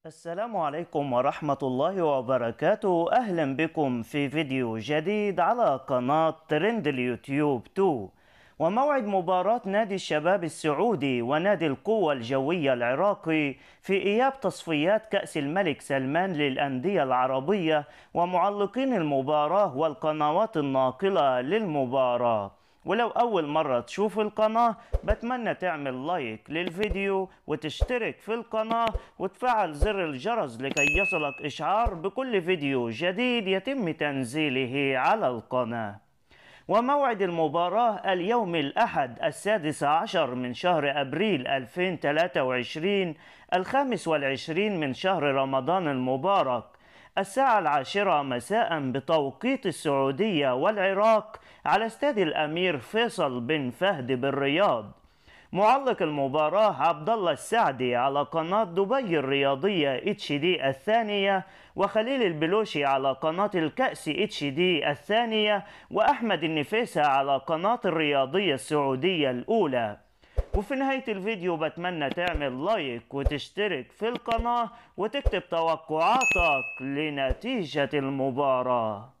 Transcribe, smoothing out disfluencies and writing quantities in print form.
السلام عليكم ورحمة الله وبركاته. أهلا بكم في فيديو جديد على قناة ترند اليوتيوب 2. وموعد مباراة نادي الشباب السعودي ونادي القوة الجوية العراقي في إياب تصفيات كأس الملك سلمان للأندية العربية ومعلقين المباراة والقنوات الناقلة للمباراة. ولو أول مرة تشوف القناة بتمنى تعمل لايك للفيديو وتشترك في القناة وتفعل زر الجرس لكي يصلك إشعار بكل فيديو جديد يتم تنزيله على القناة. وموعد المباراة اليوم الأحد 16 من شهر أبريل 2023 25 من شهر رمضان المبارك الساعة 10 مساء بتوقيت السعودية والعراق على استاد الأمير فيصل بن فهد بالرياض. معلق المباراة عبد الله السعدي على قناة دبي الرياضية HD الثانية، وخليل البلوشي على قناة الكأس HD الثانية، وأحمد النفيسة على قناة الرياضية السعودية الأولى. وفي نهاية الفيديو بتمنى تعمل لايك وتشترك في القناة وتكتب توقعاتك لنتيجة المباراة.